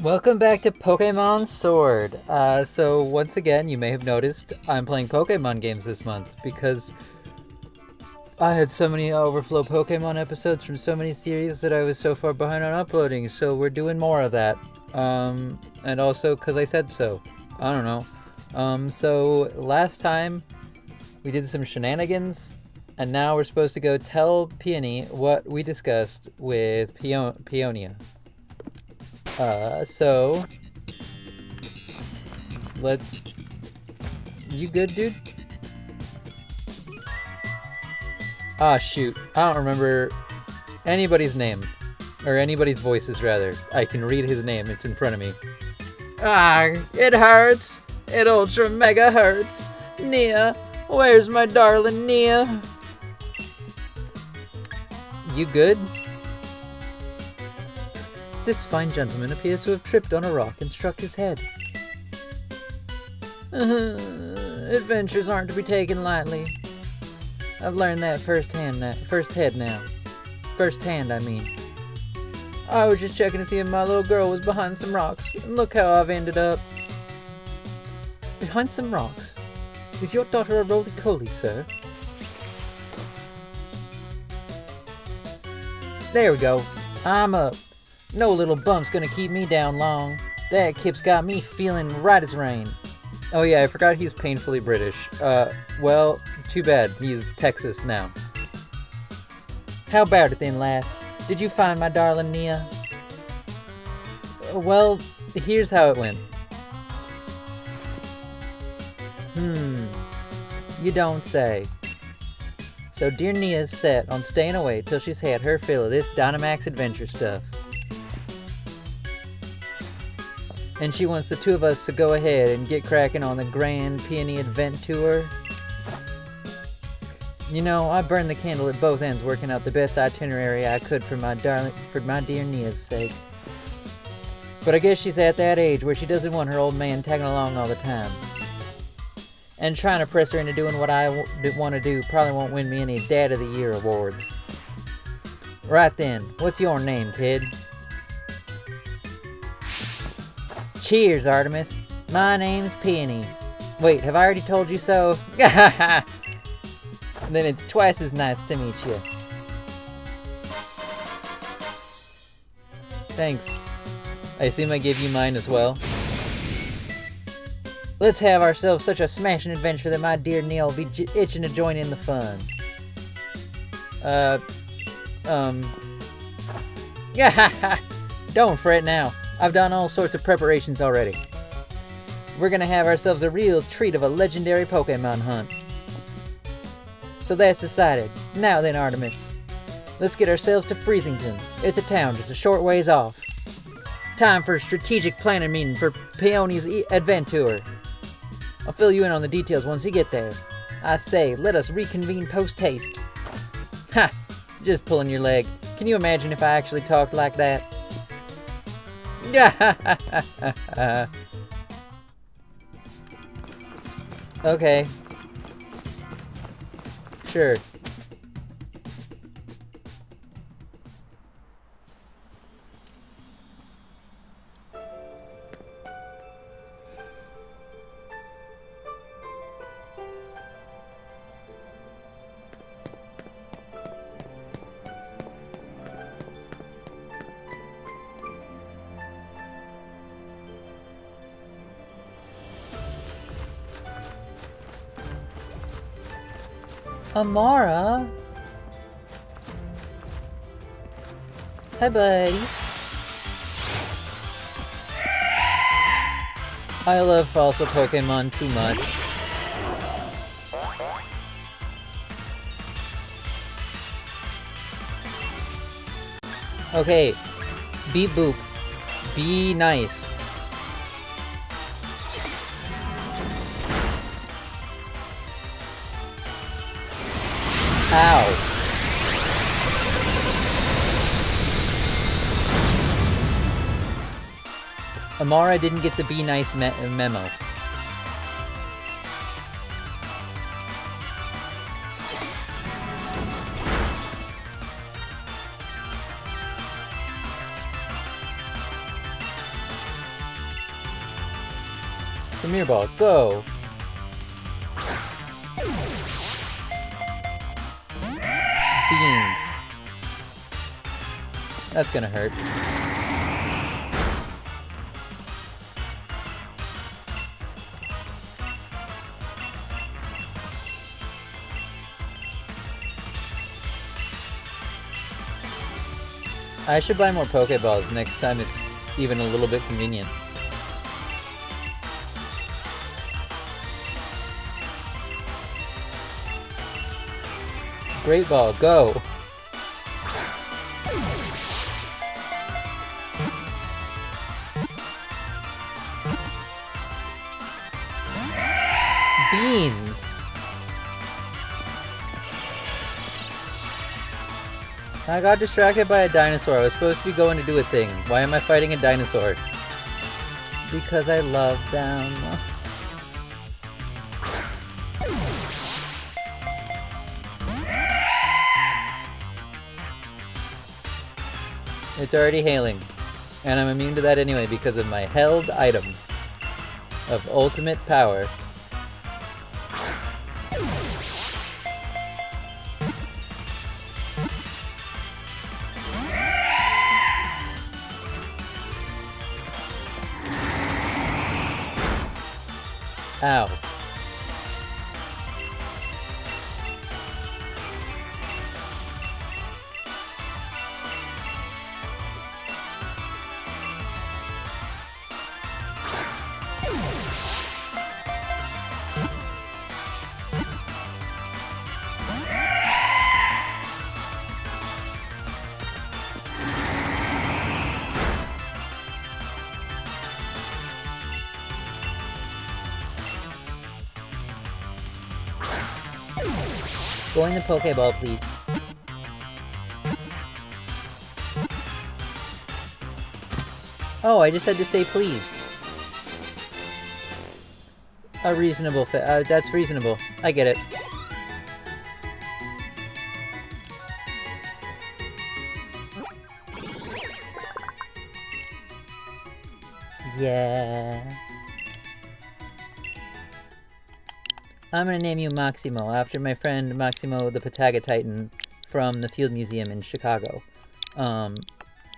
Welcome back to Pokemon Sword. So once again, you may have noticed I'm playing Pokemon games this month because I had so many overflow Pokemon episodes from so many series that I was so far behind on uploading. So we're doing more of that. And also because I said so. I don't know. So last time we did some shenanigans, and now we're supposed to go tell Peony what we discussed with Peonia. So let's... You good, dude? Ah, shoot. I don't remember anybody's name. Or anybody's voices, rather. I can read his name. It's in front of me. Ah, it hurts. It ultra mega hurts. Nia, where's my darling Nia? You good? This fine gentleman appears to have tripped on a rock and struck his head. Adventures aren't to be taken lightly. I've learned that firsthand, I mean. I was just checking to see if my little girl was behind some rocks, and look how I've ended up. Behind some rocks? Is your daughter a roly-poly, sir? There we go. I'm up. No little bump's gonna keep me down long. That kip's got me feeling right as rain. Oh yeah, I forgot he's painfully British. Well, too bad. He's Texas now. How about it then, lass? Did you find my darling Nia? Well, here's how it went. You don't say. So dear Nia's set on staying away till she's had her fill of this Dynamax adventure stuff. And she wants the two of us to go ahead and get cracking on the Grand Peony Advent Tour. You know, I burned the candle at both ends working out the best itinerary I could for my dear Nia's sake. But I guess she's at that age where she doesn't want her old man tagging along all the time. And trying to press her into doing what I want to do probably won't win me any Dad of the Year awards. Right then, what's your name, kid? Cheers, Artemis. My name's Peony. Wait, have I already told you so? Then it's twice as nice to meet you. Thanks. I assume I gave you mine as well. Let's have ourselves such a smashing adventure that my dear Neil will be itching to join in the fun. Don't fret now. I've done all sorts of preparations already. We're gonna have ourselves a real treat of a legendary Pokemon hunt. So that's decided. Now then, Artemis. Let's get ourselves to Freezington. It's a town just a short ways off. Time for a strategic planning meeting for Peony's Advent Tour. I'll fill you in on the details once you get there. I say, let us reconvene post-haste. Ha! Just pulling your leg. Can you imagine if I actually talked like that? Okay. Sure. Amara? Hi, buddy. I love fossil Pokemon too much. Okay, beep boop. Be nice. Ow. Amara didn't get the be nice memo. Premier Ball, go! Beans. That's gonna hurt. I should buy more Pokeballs next time it's even a little bit convenient. Great Ball, go! Beans! I got distracted by a dinosaur. I was supposed to be going to do a thing. Why am I fighting a dinosaur? Because I love them. It's already hailing. And I'm immune to that anyway because of my held item of ultimate power. Ow. Go in the Pokeball, please. Oh, I just had to say please. A reasonable that's reasonable. I get it. Yeah. I'm gonna name you Maximo, after my friend Maximo the Pataga Titan from the Field Museum in Chicago.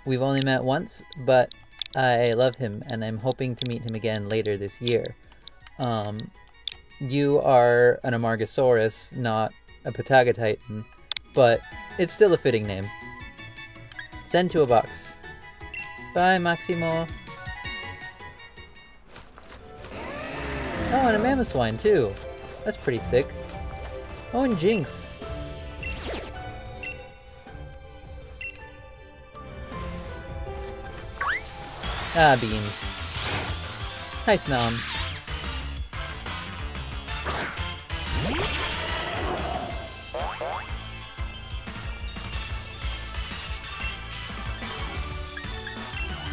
We've only met once, but I love him, and I'm hoping to meet him again later this year. You are an Amargasaurus, not a Pataga Titan, but it's still a fitting name. Send to a box. Bye, Maximo. Oh, and a Mamoswine, too. That's pretty sick. Oh, and Jinx. Ah, beans. Nice nom.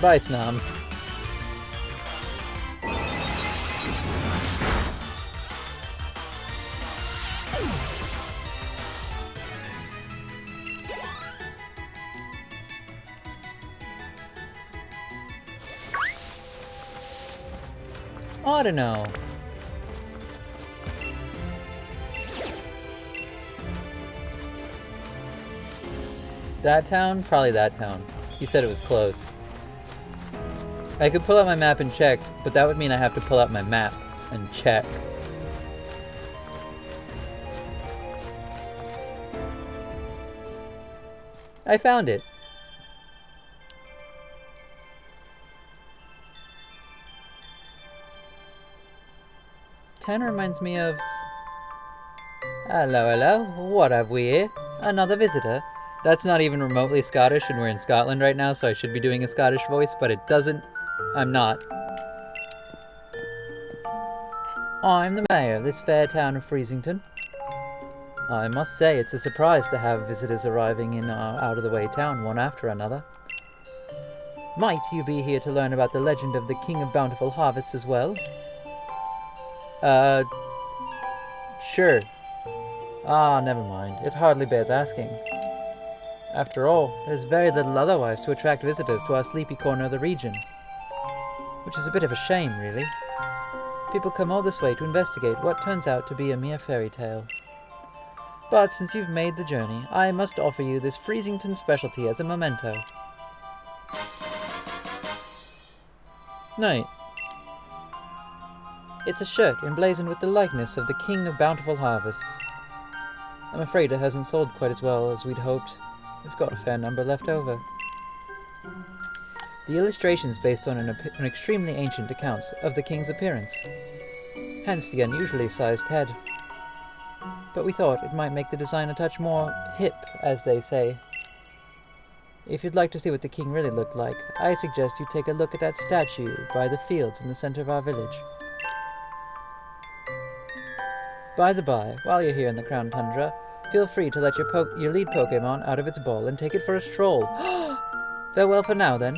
Bye, Snom. I don't know. That town? Probably that town. He said it was close. I could pull out my map and check, but that would mean I have to pull out my map and check. I found it. Kind of reminds me of... Hello, hello. What have we here? Another visitor. That's not even remotely Scottish, and we're in Scotland right now, so I should be doing a Scottish voice, but it doesn't... I'm not. I'm the mayor of this fair town of Freesington. I must say it's a surprise to have visitors arriving in our out-of-the-way town one after another. Might you be here to learn about the legend of the King of Bountiful Harvests as well? Sure. Ah, never mind. It hardly bears asking. After all, there's very little otherwise to attract visitors to our sleepy corner of the region. Which is a bit of a shame, really. People come all this way to investigate what turns out to be a mere fairy tale. But since you've made the journey, I must offer you this Freezington specialty as a memento. Knight. It's a shirt emblazoned with the likeness of the King of Bountiful Harvests. I'm afraid it hasn't sold quite as well as we'd hoped. We've got a fair number left over. The illustration's based on an extremely ancient account of the king's appearance, hence the unusually sized head. But we thought it might make the design a touch more hip, as they say. If you'd like to see what the king really looked like, I suggest you take a look at that statue by the fields in the center of our village. By the by, while you're here in the Crown Tundra, feel free to let your lead Pokémon out of its ball and take it for a stroll. Farewell for now, then.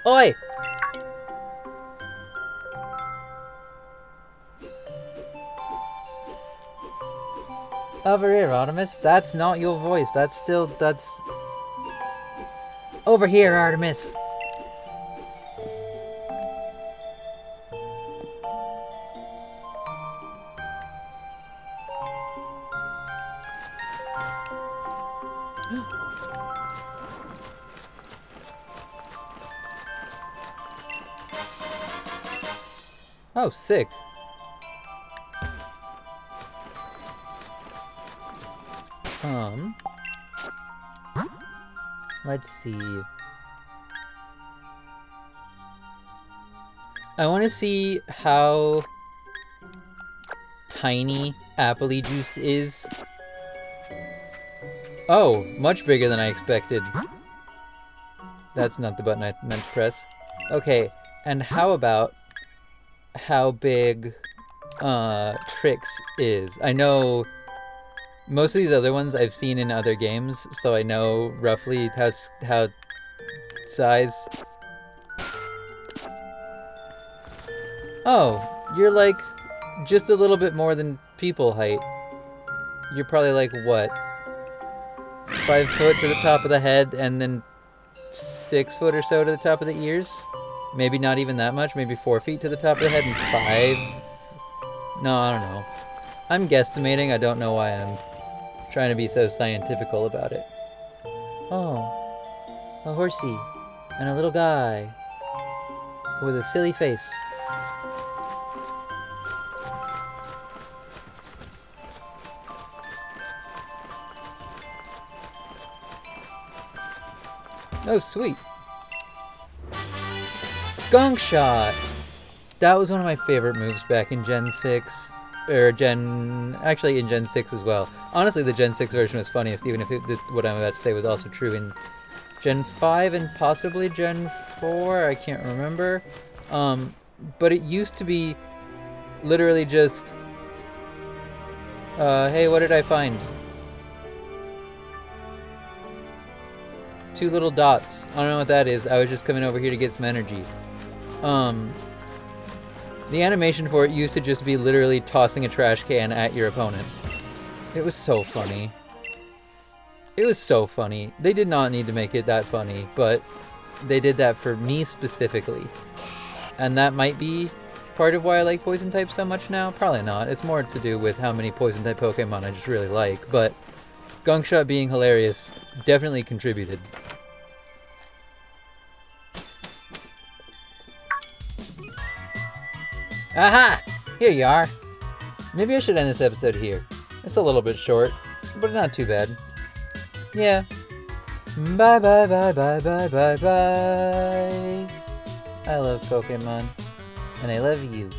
Oi! Over here, Artemis. That's not your voice. That's... Over here, Artemis! Oh, sick. Let's see. I want to see how tiny Appley Juice is. Oh, much bigger than I expected. That's not the button I meant to press. Okay, and how about how big Trix is? I know most of these other ones I've seen in other games, so I know roughly how size. Oh, you're like just a little bit more than people height. You're probably like what? 5 foot to the top of the head, and then 6 foot or so to the top of the ears? Maybe not even that much, maybe 4 feet to the top of the head and 5? No, I don't know. I'm guesstimating, I don't know why I'm trying to be so scientifical about it. Oh, a horsey, and a little guy with a silly face. Oh, sweet. Gunk Shot! That was one of my favorite moves back in Gen 6. Actually in Gen 6 as well. Honestly, the Gen 6 version was funniest, even if what I'm about to say was also true in Gen 5 and possibly Gen 4, I can't remember. But it used to be literally just, hey, what did I find? 2 little dots. I don't know what that is. I was just coming over here to get some energy. The animation for it used to just be literally tossing a trash can at your opponent. It was so funny. It was so funny. They did not need to make it that funny, but they did that for me specifically. And that might be part of why I like Poison type so much now. Probably not. It's more to do with how many Poison type Pokemon I just really like, but Gunk Shot being hilarious definitely contributed. Aha! Here you are. Maybe I should end this episode here. It's a little bit short, but not too bad. Yeah. Bye bye bye bye bye bye bye. I love Pokemon, and I love you.